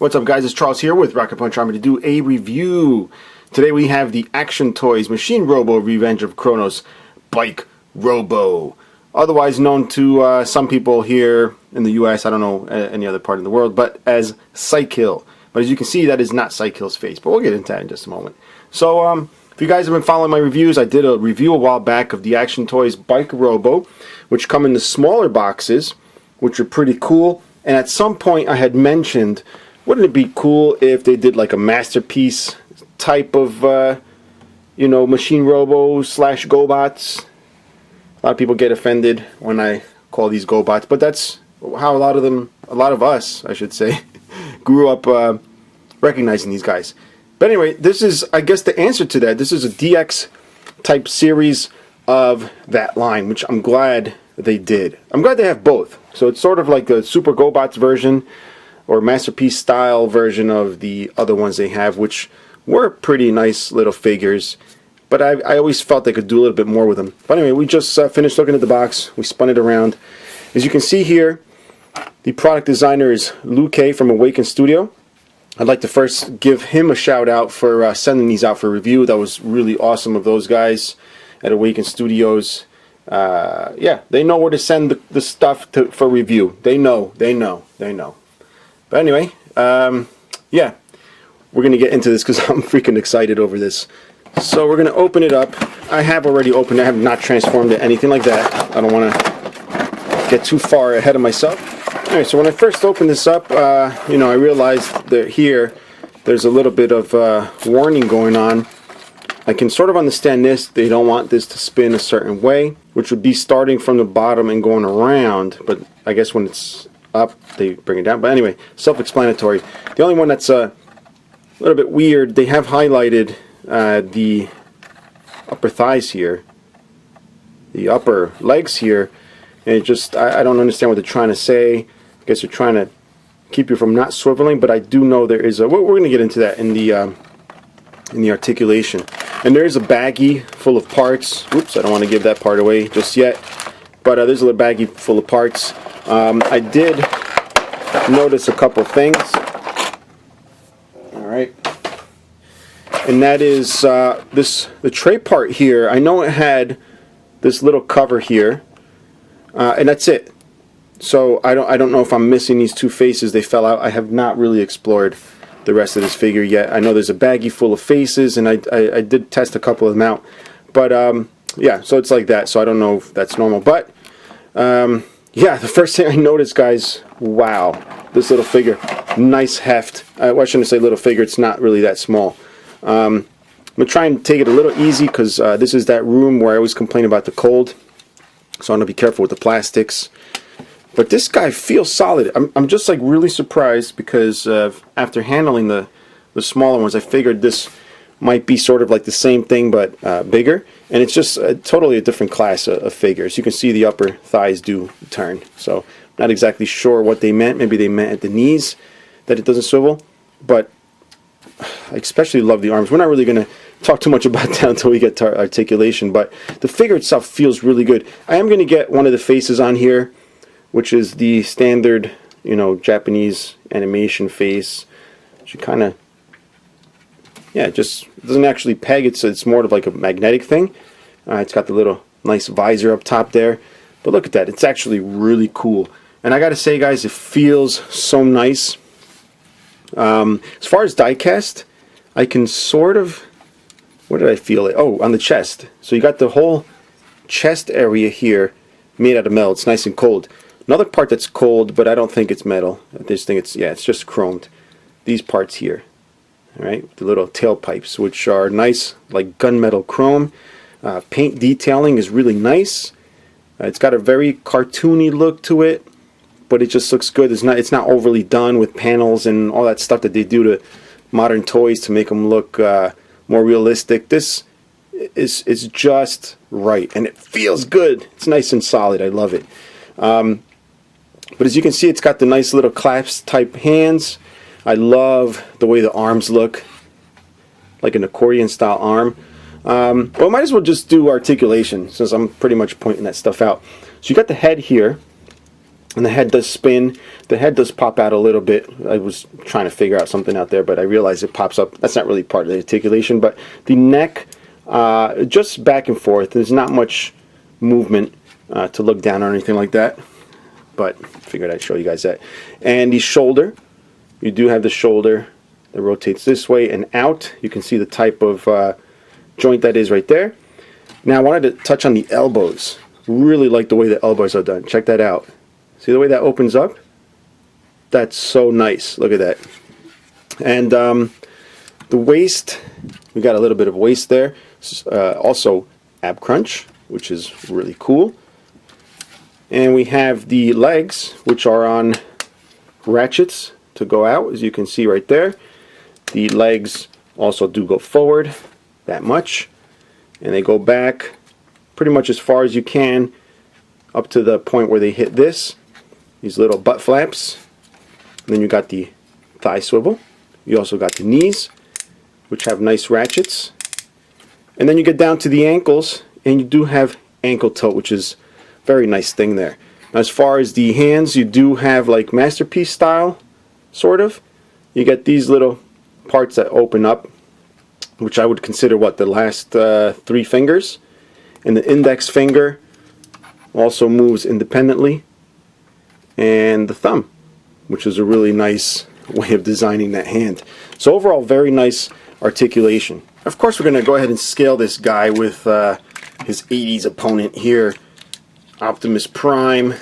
What's up, guys? It's Charles here with Rocket Punch Army to do a review. Today we have the Action Toys Machine Robo Revenge of Cronos Bike Robo, otherwise known to some people here in the US, I don't know any other part of the world, but as Cykill. But as you can see, that is not Cykill's face, but we'll get into that in just a moment. So if you guys have been following my reviews, I did a review a while back of the Action Toys Bike Robo, which come in the smaller boxes, which are pretty cool. And at some point I had mentioned, wouldn't it be cool if they did like a masterpiece type of, you know, Machine Robo slash GoBots? A lot of people get offended when I call these GoBots, but that's how a lot of us, I should say, grew up recognizing these guys. But anyway, this is, I guess, the answer to that. This is a DX type series of that line, which I'm glad they did. I'm glad they have both. So it's sort of like a Super GoBots version or Masterpiece style version of the other ones they have, which were pretty nice little figures, but I always felt they could do a little bit more with them. But anyway, we just finished looking at the box. We spun it around. As you can see here, the product designer is Lu.K from Awaken Studio. I'd like to first give him a shout out for sending these out for review. That was really awesome of those guys at Awaken Studios. Yeah, they know where to send the stuff for review. They know. But anyway, yeah, we're going to get into this because I'm freaking excited over this. So we're going to open it up. I have already opened it. I have not transformed it, anything like that. I don't want to get too far ahead of myself. Alright, so when I first opened this up, you know, I realized that here, there's a little bit of warning going on. I can sort of understand this. They don't want this to spin a certain way, which would be starting from the bottom and going around. But I guess when it's up, they bring it down. But anyway, self-explanatory. The only one that's a little bit weird, they have highlighted the upper thighs here, the upper legs here, and it just, I don't understand what they're trying to say. I guess they're trying to keep you from not swiveling, but I do know there is a, we're going to get into that in the articulation. And there is a baggie full of parts. Oops, I don't want to give that part away just yet, but there's a little baggie full of parts. I did notice a couple things. Alright. And that is the tray part here. I know it had this little cover here. And that's it. So I don't know if I'm missing these two faces. They fell out. I have not really explored the rest of this figure yet. I know there's a baggie full of faces, and I did test a couple of them out. But yeah, so it's like that. So I don't know if that's normal. But yeah, the first thing I noticed, guys, wow, this little figure, nice heft. Well, I shouldn't say little figure. It's not really that small. I'm gonna try and take it a little easy because this is that room where I always complain about the cold. So I'm gonna be careful with the plastics. But this guy feels solid. I'm just like really surprised because after handling the smaller ones, I figured this might be sort of like the same thing but bigger, and it's just totally a different class of figures. You can see the upper thighs do turn. So not exactly sure what they meant. Maybe they meant at the knees that it doesn't swivel, but I especially love the arms. We're not really going to talk too much about that until we get to articulation, but the figure itself feels really good. I am going to get one of the faces on here, which is the standard, you know, Japanese animation face. She kind of, yeah, it just doesn't actually peg. It's more of like a magnetic thing. It's got the little nice visor up top there. But look at that. It's actually really cool. And I got to say, guys, it feels so nice. As far as die-cast, I can sort of, where did I feel it? Oh, on the chest. So you got the whole chest area here made out of metal. It's nice and cold. Another part that's cold, but I don't think it's metal. I just think it's, yeah, it's just chromed. These parts here, all right, the little tailpipes, which are nice, like gunmetal chrome. Paint detailing is really nice. It's got a very cartoony look to it, but it just looks good. It's not overly done with panels and all that stuff that they do to modern toys to make them look more realistic. This is just right, and it feels good. It's nice and solid. I love it. But as you can see, it's got the nice little clasp type hands. I love the way the arms look, like an accordion style arm. Well, might as well just do articulation since I'm pretty much pointing that stuff out. So you got the head here, And the head does spin. The head does pop out a little bit. I was trying to figure out something out there, but I realized it pops up. That's not really part of the articulation, but the neck, just back and forth. There's not much movement to look down or anything like that, but figured I'd show you guys that. And the shoulder, you do have the shoulder that rotates this way and out. You can see the type of joint that is right there. Now I wanted to touch on the elbows. Really like the way the elbows are done. Check that out. See the way that opens up? That's so nice. Look at that. And the waist, we got a little bit of waist there. Also ab crunch, which is really cool. And we have the legs, which are on ratchets to go out, as you can see right there. The legs also do go forward that much, and they go back pretty much as far as you can up to the point where they hit these little butt flaps. And then you got the thigh swivel. You also got the knees, which have nice ratchets. And then you get down to the ankles, and you do have ankle tilt, which is a very nice thing there. Now, as far as the hands, you do have like masterpiece style, sort of. You get these little parts that open up, which I would consider what, the last 3 fingers. And the index finger also moves independently. And the thumb, which is a really nice way of designing that hand. So overall, very nice articulation. Of course, we're going to go ahead and scale this guy with his 80s opponent here, Optimus Prime.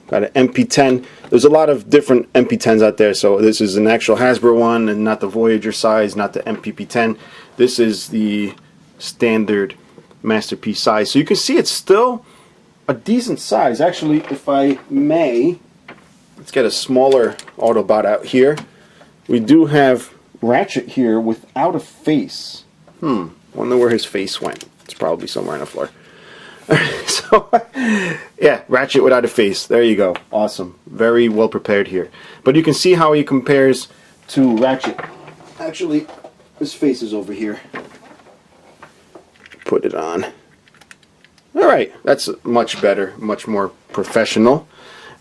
Got an MP10. There's a lot of different MP10s out there, so this is an actual Hasbro one and not the Voyager size, not the MPP10. This is the standard masterpiece size. So you can see it's still a decent size. Actually, if I may, let's get a smaller Autobot out here. We do have Ratchet here without a face. Wonder where his face went. It's probably somewhere on the floor. So, yeah, Ratchet without a face. There you go. Awesome. Very well prepared here. But you can see how he compares to Ratchet. Actually, his face is over here. Put it on. Alright, that's much better, much more professional.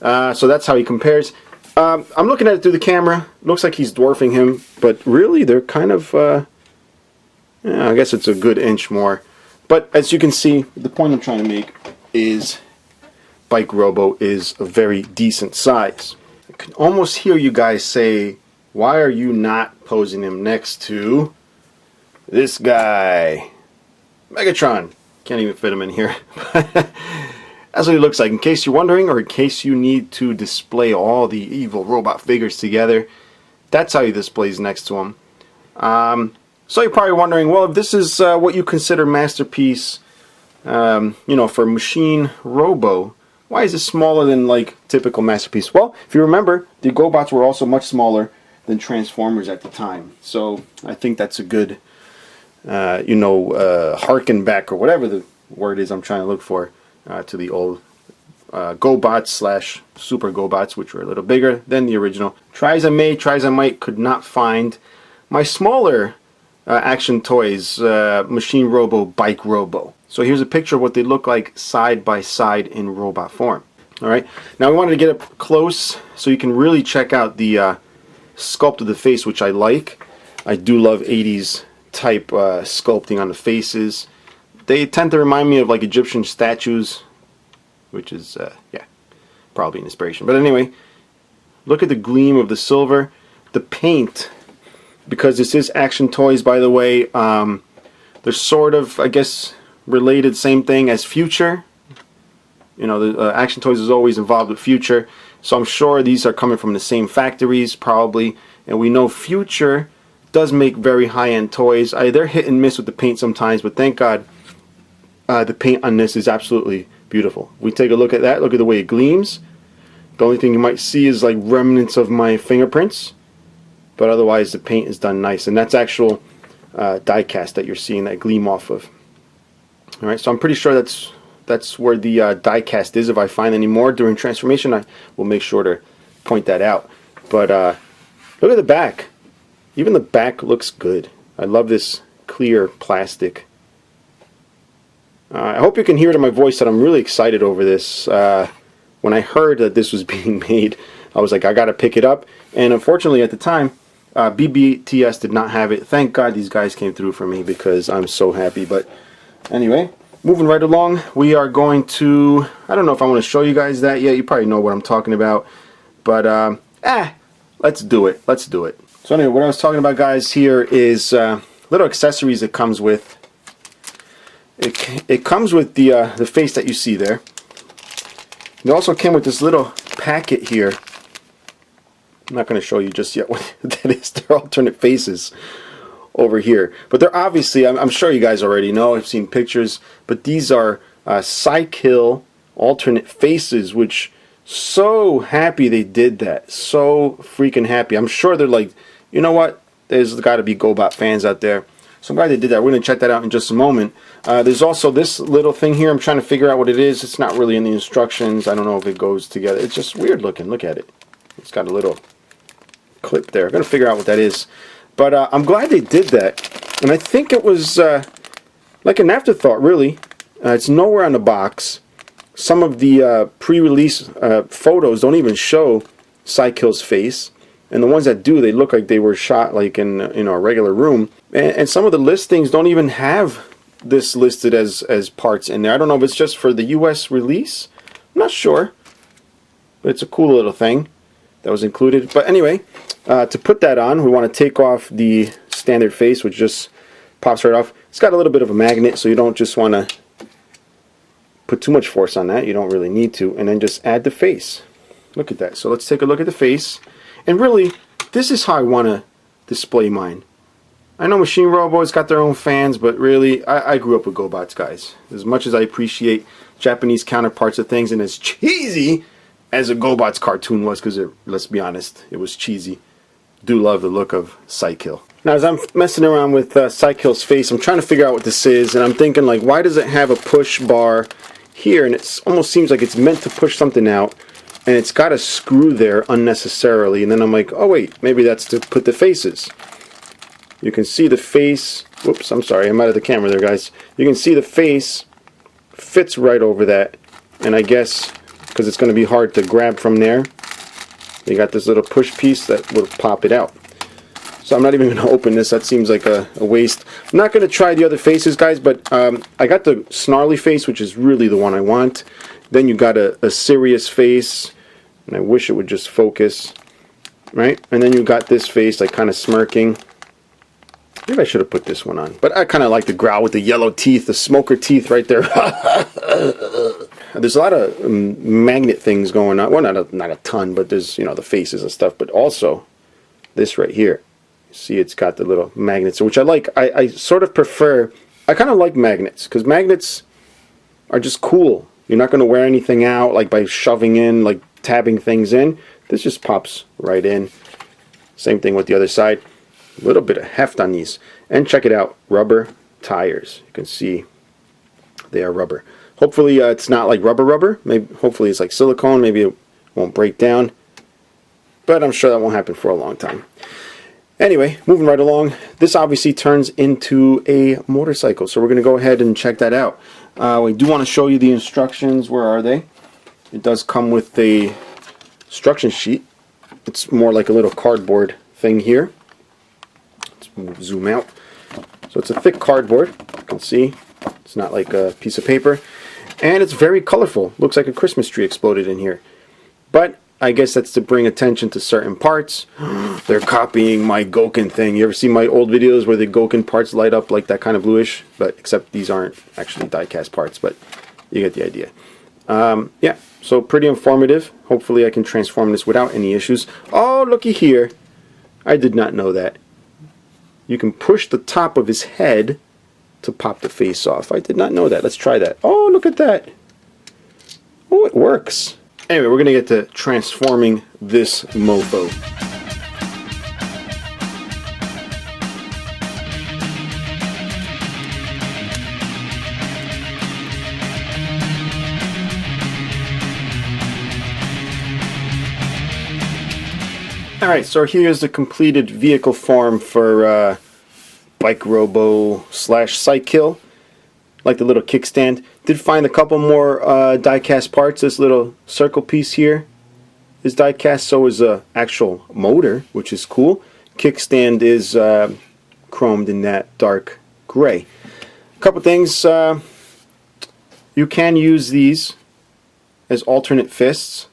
So that's how he compares. I'm looking at it through the camera. Looks like he's dwarfing him, but really they're kind of, yeah, I guess it's a good inch more. But as you can see, the point I'm trying to make is Bike Robo is a very decent size. I can almost hear you guys say, why are you not posing him next to this guy? Megatron. Can't even fit him in here. That's what he looks like. In case you're wondering, or in case you need to display all the evil robot figures together, that's how he displays next to him. So you're probably wondering, well, if this is what you consider masterpiece, you know, for Machine Robo, why is it smaller than like typical masterpiece? Well, if you remember, the GoBots were also much smaller than Transformers at the time. So I think that's a good, you know, harken back, or whatever the word is I'm trying to look for, to the old GoBots slash Super GoBots, which were a little bigger than the original. Try as I may, try as I might, could not find my smaller Action Toys Machine Robo Bike Robo. So here's a picture of what they look like side by side in robot form. Alright, now we wanted to get up close so you can really check out the sculpt of the face, which I like. I do love 80s type sculpting on the faces. They tend to remind me of like Egyptian statues, which is, yeah, probably an inspiration. But anyway, look at the gleam of the silver. The paint, because this is Action Toys, by the way, they're sort of, I guess, related, same thing as Future. You know, the Action Toys is always involved with Future, so I'm sure these are coming from the same factories, probably. And we know Future does make very high-end toys. They're hit and miss with the paint sometimes, but thank God the paint on this is absolutely beautiful. We take a look at that. Look at the way it gleams. The only thing you might see is like remnants of my fingerprints, but otherwise the paint is done nice, and that's actual die cast that you're seeing that gleam off of. All right, so I'm pretty sure that's where the die cast is. If I find any more during transformation, I will make sure to point that out. But look at the back. Even the back looks good. I love this clear plastic. I hope you can hear it in my voice that I'm really excited over this. when I heard that this was being made, I was like, I gotta pick it up. And unfortunately at the time, BBTS did not have it. Thank God these guys came through for me, because I'm so happy. But anyway, moving right along, we are going to, I don't know if I want to show you guys that yet. You probably know what I'm talking about. But, let's do it. Let's do it. So anyway, what I was talking about, guys, here is little accessories it comes with. It comes with the face that you see there. It also came with this little packet here. I'm not going to show you just yet what that is. They're alternate faces over here. But they're obviously, I'm sure you guys already know, I've seen pictures, but these are Cycle alternate faces, which, so happy they did that. So freaking happy. I'm sure they're like, you know what? There's got to be GoBot fans out there. So I'm glad they did that. We're going to check that out in just a moment. There's also this little thing here. I'm trying to figure out what it is. It's not really in the instructions. I don't know if it goes together. It's just weird looking. Look at it. It's got a little clip there. I'm going to figure out what that is. But I'm glad they did that. And I think it was like an afterthought, really. It's nowhere on the box. Some of the pre-release photos don't even show Cycle's face. And the ones that do, they look like they were shot like in a regular room. And some of the listings don't even have this listed as parts in there. I don't know if it's just for the US release. I'm not sure. But it's a cool little thing that was included. But anyway, to put that on, we want to take off the standard face, which just pops right off. It's got a little bit of a magnet, so you don't just want to put too much force on that. You don't really need to. And then just add the face. Look at that. So let's take a look at the face. And really, this is how I want to display mine. I know Machine Robo's got their own fans, but really, I grew up with GoBots, guys. As much as I appreciate Japanese counterparts of things, and as cheesy as a GoBots cartoon was, because let's be honest, it was cheesy. Do love the look of Cycle. Now, as I'm messing around with Cycle's face, I'm trying to figure out what this is, and I'm thinking, like, why does it have a push bar here? And it almost seems like it's meant to push something out. And it's got a screw there unnecessarily. And then I'm like, oh wait, maybe that's to put the faces. You can see the face. Whoops, I'm sorry, I'm out of the camera there, guys. You can see the face fits right over that. And I guess, because it's going to be hard to grab from there, you got this little push piece that will pop it out. So I'm not even going to open this. That seems like a waste. I'm not going to try the other faces, guys, but I got the snarly face, which is really the one I want. Then you got a serious face, and I wish it would just focus, right? And then you got this face, like kind of smirking. Maybe I should have put this one on, but I kind of like the growl with the yellow teeth, the smoker teeth right there. There's a lot of magnet things going on. Well, not a ton, but there's, you know, the faces and stuff, but also this right here. See, it's got the little magnets, which I like. I sort of prefer, I kind of like magnets, because magnets are just cool. You're not going to wear anything out like by shoving in, like tabbing things in. This just pops right in. Same thing with the other side. A little bit of heft on these. And check it out, rubber tires. You can see they are rubber. Hopefully it's not like rubber. Maybe, hopefully it's like silicone. Maybe it won't break down. But I'm sure that won't happen for a long time. Anyway, moving right along. This obviously turns into a motorcycle. So we're going to go ahead and check that out. We do want to show you the instructions. Where are they? It does come with a instruction sheet. It's more like a little cardboard thing here. Let's zoom out. So it's a thick cardboard. You can see it's not like a piece of paper. And it's very colorful. Looks like a Christmas tree exploded in here. But I guess that's to bring attention to certain parts. They're copying my Goken thing. You ever see my old videos where the Goken parts light up like that kind of bluish? But except these aren't actually die-cast parts, but you get the idea. Yeah, so pretty informative. Hopefully I can transform this without any issues. Oh, looky here. I did not know that. You can push the top of his head to pop the face off. I did not know that. Let's try that. Oh, look at that. Oh, it works. Anyway, we're going to get to transforming this mofo. Alright, so here's the completed vehicle form for Bike Robo / Cycle. Like the little kickstand. Did find a couple more die-cast parts. This little circle piece here is die-cast. So is a actual motor, which is cool. Kickstand is chromed in that dark gray. A couple things. You can use these as alternate fists.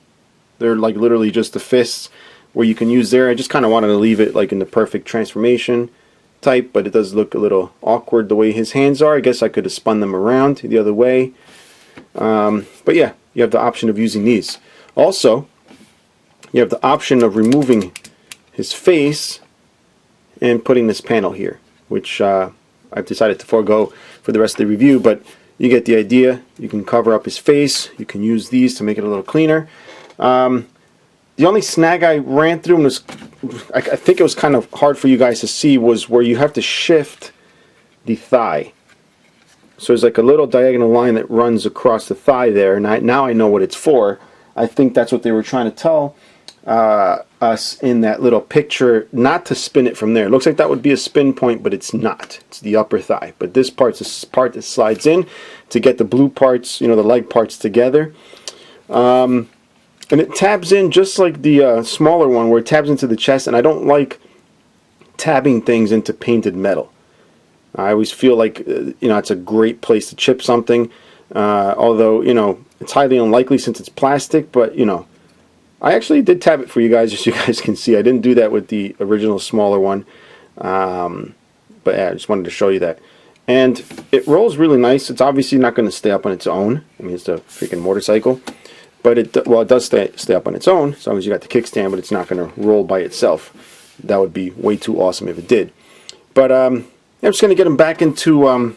They're like literally just the fists where you can use there. I just kind of wanted to leave it like in the perfect transformation type, but it does look a little awkward the way his hands are. I guess I could have spun them around the other way. But yeah, you have the option of using these. Also, you have the option of removing his face and putting this panel here, which I've decided to forego for the rest of the review, but you get the idea. You can cover up his face. You can use these to make it a little cleaner. The only snag I ran through, and was, I think it was kind of hard for you guys to see, was where you have to shift the thigh. So there's like a little diagonal line that runs across the thigh there, and now I know what it's for. I think that's what they were trying to tell us in that little picture, not to spin it from there. It looks like that would be a spin point, but it's not. It's the upper thigh. But this part's the part that slides in to get the blue parts, the leg parts together. And it tabs in just like the smaller one, where it tabs into the chest, and I don't like tabbing things into painted metal. I always feel like it's a great place to chip something, although it's highly unlikely since it's plastic. But I actually did tab it for you guys, just so you guys can see. I didn't do that with the original smaller one, but yeah, I just wanted to show you that. And it rolls really nice. It's obviously not going to stay up on its own. I mean, it's a freaking motorcycle. But it does stay up on its own, as long as you got the kickstand, but it's not going to roll by itself. That would be way too awesome if it did. But I'm just going to get him back into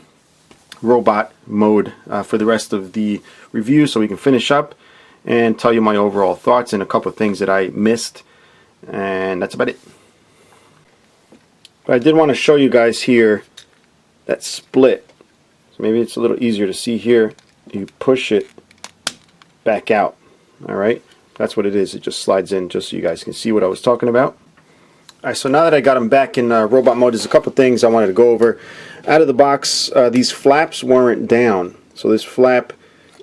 robot mode for the rest of the review, so we can finish up and tell you my overall thoughts and a couple of things that I missed. And that's about it. But I did want to show you guys here that split. So maybe it's a little easier to see here. You push it back out. Alright, that's what it is. It just slides in, just so you guys can see what I was talking about. Alright, so now that I got him back in robot mode, there's a couple things I wanted to go over. Out of the box, these flaps weren't down. So this flap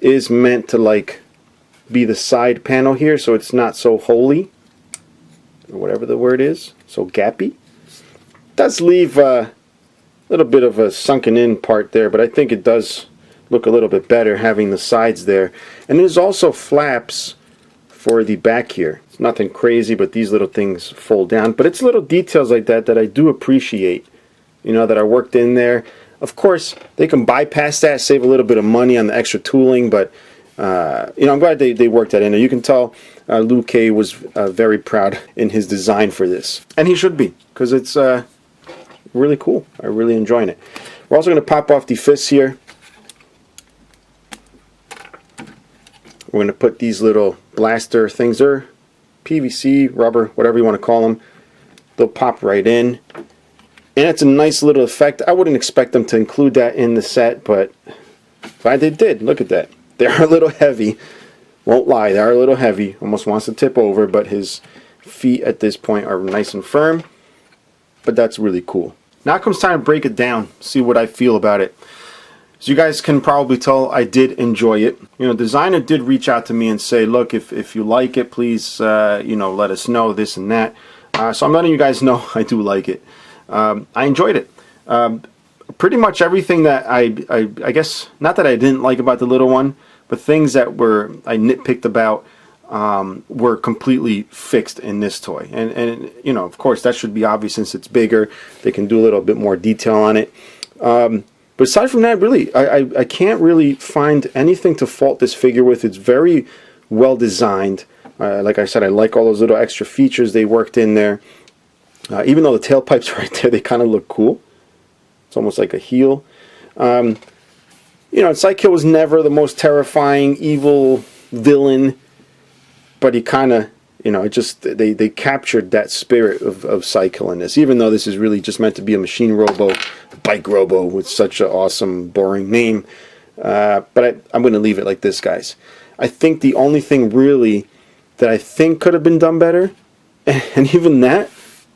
is meant to like be the side panel here, so it's not so holy, or whatever the word is, so gappy. It does leave a little bit of a sunken in part there, but I think it does look a little bit better having the sides there. And there's also flaps for the back here. It's nothing crazy, but these little things fold down. But it's little details like that that I do appreciate, that are worked in there. Of course, they can bypass that, save a little bit of money on the extra tooling, but I'm glad they worked that in there. You can tell Lu.K was very proud in his design for this. And he should be, because it's really cool. I'm really enjoying it. We're also going to pop off the fists here. We're going to put these little blaster things there, PVC, rubber, whatever you want to call them. They'll pop right in. And it's a nice little effect. I wouldn't expect them to include that in the set, but glad they did. Look at that. They are a little heavy. Won't lie, they are a little heavy. Almost wants to tip over, but his feet at this point are nice and firm. But that's really cool. Now comes time to break it down, see what I feel about it. So you guys can probably tell I did enjoy it. Designer did reach out to me and say, look, if you like it, please, let us know this and that. So I'm letting you guys know I do like it. I enjoyed it. Pretty much everything that I guess, not that I didn't like about the little one, but things that I nitpicked about were completely fixed in this toy. And of course, that should be obvious since it's bigger. They can do a little bit more detail on it. But aside from that, really, I can't really find anything to fault this figure with. It's very well designed. Like I said, I like all those little extra features they worked in there. Even though the tailpipe's right there, they kind of look cool. It's almost like a heel. Psykill was never the most terrifying, evil villain, but he kind of, they captured that spirit of Psykill in this, even though this is really just meant to be a machine robo, Bike Robo, with such an awesome, boring name. But I'm going to leave it like this, guys. I think the only thing really that I think could have been done better, and even that,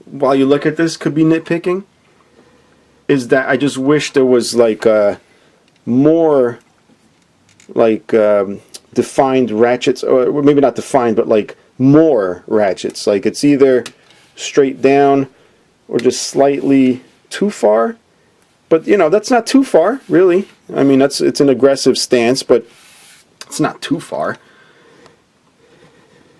while you look at this, could be nitpicking, is that I just wish there was like more like defined ratchets, or maybe not defined, but like more ratchets. Like it's either straight down or just slightly too far. But you know, that's not too far, really. I mean, it's an aggressive stance, but it's not too far.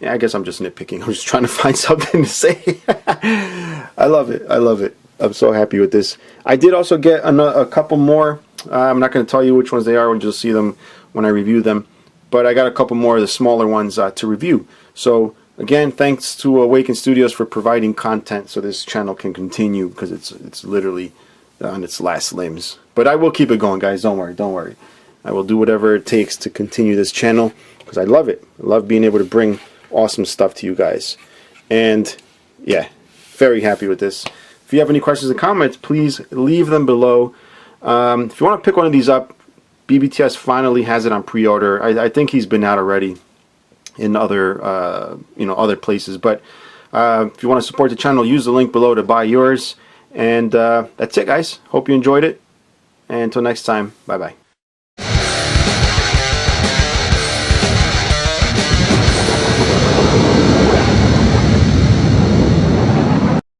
Yeah, I guess I'm just nitpicking. I'm just trying to find something to say. I love it. I love it. I'm so happy with this. I did also get a couple more. I'm not going to tell you which ones they are. You'll just see them when I review them. But I got a couple more of the smaller ones to review. So again, thanks to Awaken Studios for providing content so this channel can continue, because it's literally on its last limbs. But I will keep it going, guys. Don't worry. Don't worry. I will do whatever it takes to continue this channel, because I love it. I love being able to bring awesome stuff to you guys. And yeah, very happy with this. If you have any questions or comments, please leave them below. If you want to pick one of these up, BBTS finally has it on pre-order. I think he's been out already in other other places. But if you want to support the channel, use the link below to buy yours. And that's it, guys. Hope you enjoyed it. And until next time, bye bye.